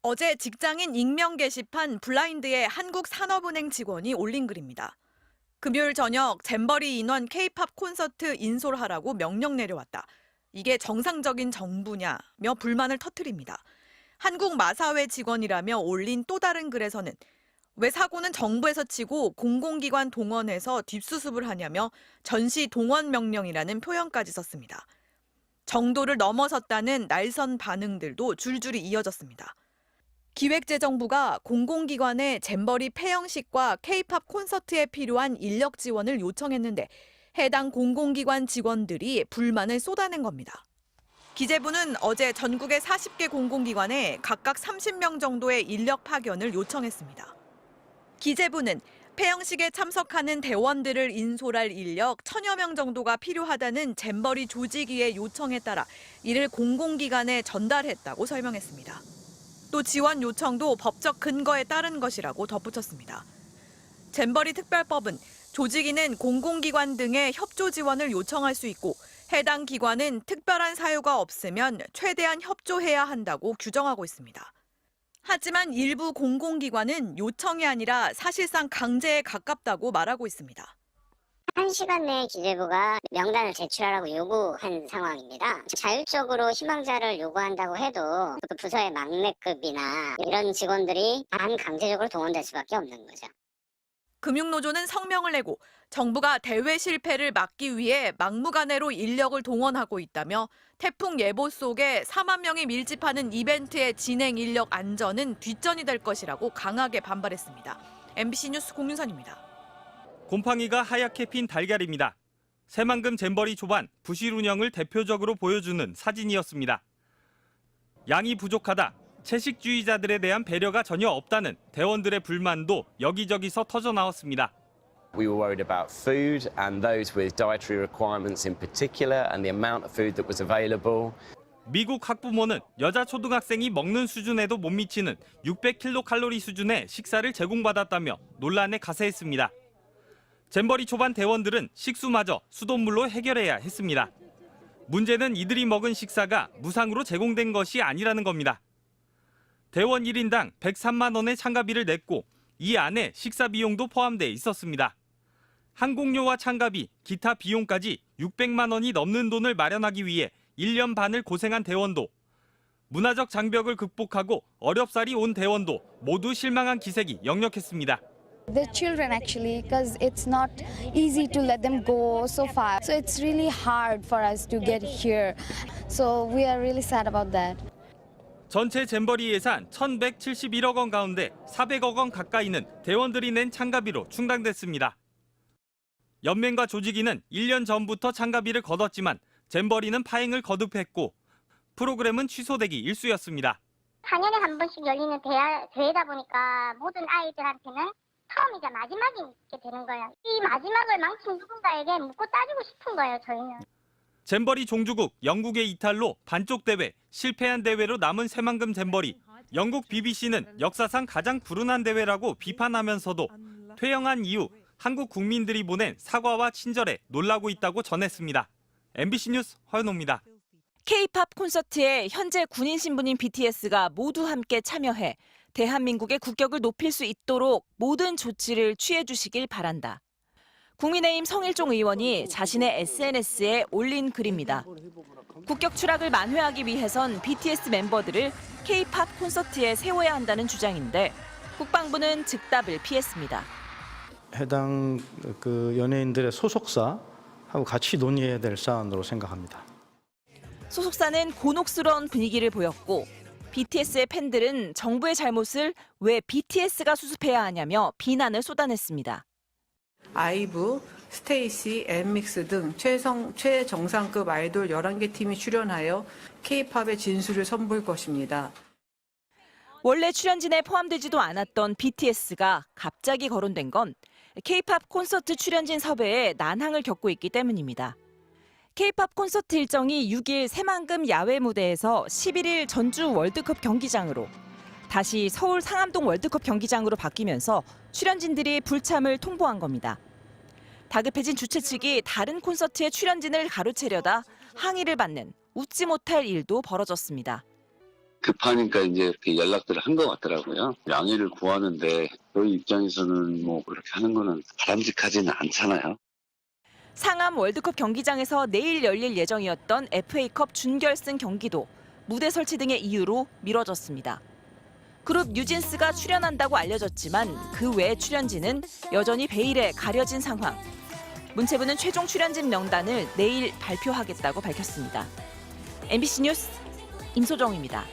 어제 직장인 익명 게시판 블라인드의 한국산업은행 직원이 올린 글입니다. 금요일 저녁 잼버리 인원 K-팝 콘서트 인솔하라고 명령 내려왔다. 이게 정상적인 정부냐며 불만을 터뜨립니다. 한국 마사회 직원이라며 올린 또 다른 글에서는 왜 사고는 정부에서 치고 공공기관 동원해서 뒷수습을 하냐며 전시 동원 명령이라는 표현까지 썼습니다. 정도를 넘어섰다는 날선 반응들도 줄줄이 이어졌습니다. 기획재정부가 공공기관의 잼버리 폐영식과 K-팝 콘서트에 필요한 인력 지원을 요청했는데 해당 공공기관 직원들이 불만을 쏟아낸 겁니다. 기재부는 어제 전국의 40개 공공기관에 각각 30명 정도의 인력 파견을 요청했습니다. 기재부는 폐영식에 참석하는 대원들을 인솔할 인력 1000여 명 정도가 필요하다는 잼버리 조직위의 요청에 따라 이를 공공기관에 전달했다고 설명했습니다. 또 지원 요청도 법적 근거에 따른 것이라고 덧붙였습니다. 잼버리 특별법은 조직위는 공공기관 등의 협조 지원을 요청할 수 있고 해당 기관은 특별한 사유가 없으면 최대한 협조해야 한다고 규정하고 있습니다. 하지만 일부 공공기관은 요청이 아니라 사실상 강제에 가깝다고 말하고 있습니다. 1시간 내에 기재부가 명단을 제출하라고 요구한 상황입니다. 자율적으로 희망자를 요구한다고 해도 그 부서의 막내급이나 이런 직원들이 반강제적으로 동원될 수밖에 없는 거죠. 금융노조는 성명을 내고 정부가 대회 실패를 막기 위해 막무가내로 인력을 동원하고 있다며 태풍 예보 속에 4만 명이 밀집하는 이벤트의 진행 인력 안전은 뒷전이 될 것이라고 강하게 반발했습니다. MBC 뉴스 공윤선입니다. 곰팡이가 하얗게 핀 달걀입니다. 새만금 잼버리 초반 부실 운영을 대표적으로 보여주는 사진이었습니다. 양이 부족하다, 채식주의자들에 대한 배려가 전혀 없다는 대원들의 불만도 여기저기서 터져 나왔습니다. We were worried about food and those with dietary requirements in particular and the amount of food that was available. 미국 학부모는 여자 초등학생이 먹는 수준에도 못 미치는 600kcal 수준의 식사를 제공받았다며 논란에 가세했습니다. 잼버리 초반 대원들은 식수마저 수돗물로 해결해야 했습니다. 문제는 이들이 먹은 식사가 무상으로 제공된 것이 아니라는 겁니다. 대원 1인당 103만 원의 참가비를 냈고 이 안에 식사 비용도 포함돼 있었습니다. 항공료와 참가비, 기타 비용까지 600만 원이 넘는 돈을 마련하기 위해 1년 반을 고생한 대원도, 문화적 장벽을 극복하고 어렵사리 온 대원도 모두 실망한 기색이 역력했습니다. The children actually, because it's not easy to let them go so far. So it's really hard for us to get here. So we are really sad about that. 전체 잼버리 예산 1,171억 원 가운데 400억 원 가까이는 대원들이 낸 참가비로 충당됐습니다. 연맹과 조직위는 1년 전부터 참가비를 걷었지만 잼버리는 파행을 거듭했고 프로그램은 취소되기 일쑤였습니다. 4년에 한 번씩 열리는 대회다 보니까 모든 아이들한테는 처음이자 마지막이 있게 되는 거예요. 이 마지막을 망친 누군가에게 묻고 따지고 싶은 거예요, 저희는. 잼버리 종주국 영국의 이탈로 반쪽 대회, 실패한 대회로 남은 새만금 잼버리. 영국 BBC는 역사상 가장 불운한 대회라고 비판하면서도 퇴영한 이후 한국 국민들이 보낸 사과와 친절에 놀라고 있다고 전했습니다. MBC 뉴스 허연호입니다. K-팝 콘서트에 현재 군인 신분인 BTS가 모두 함께 참여해 대한민국의 국격을 높일 수 있도록 모든 조치를 취해 주시길 바란다. 국민의힘 성일종 의원이 자신의 SNS에 올린 글입니다. 국격 추락을 만회하기 위해선 BTS 멤버들을 K-팝 콘서트에 세워야 한다는 주장인데 국방부는 즉답을 피했습니다. 해당 연예인들의 소속사하고 같이 논의해야 될 사안으로 생각합니다. 소속사는 곤혹스러운 분위기를 보였고 BTS의 팬들은 정부의 잘못을 왜 BTS가 수습해야 하냐며 비난을 쏟아냈습니다. 아이브, 스테이시, 엔믹스 등 최정상급 아이돌 11개 팀이 출연하여 K-팝의 진수를 선보일 것입니다. 원래 출연진에 포함되지도 않았던 BTS가 갑자기 거론된 건 K-팝 콘서트 출연진 섭외에 난항을 겪고 있기 때문입니다. K-팝 콘서트 일정이 6일 새만금 야외 무대에서 11일 전주 월드컵 경기장으로, 다시 서울 상암동 월드컵 경기장으로 바뀌면서 출연진들이 불참을 통보한 겁니다. 다급해진 주최 측이 다른 콘서트의 출연진을 가로채려다 항의를 받는 웃지 못할 일도 벌어졌습니다. 급하니까 이제 이렇게 연락들을 한 것 같더라고요. 양해를 구하는데 저희 입장에서는 뭐 그렇게 하는 거는 바람직하지는 않잖아요. 상암 월드컵 경기장에서 내일 열릴 예정이었던 FA컵 준결승 경기도 무대 설치 등의 이유로 미뤄졌습니다. 그룹 뉴진스가 출연한다고 알려졌지만 그 외 출연진은 여전히 베일에 가려진 상황. 문체부는 최종 출연진 명단을 내일 발표하겠다고 밝혔습니다. MBC 뉴스 임소정입니다.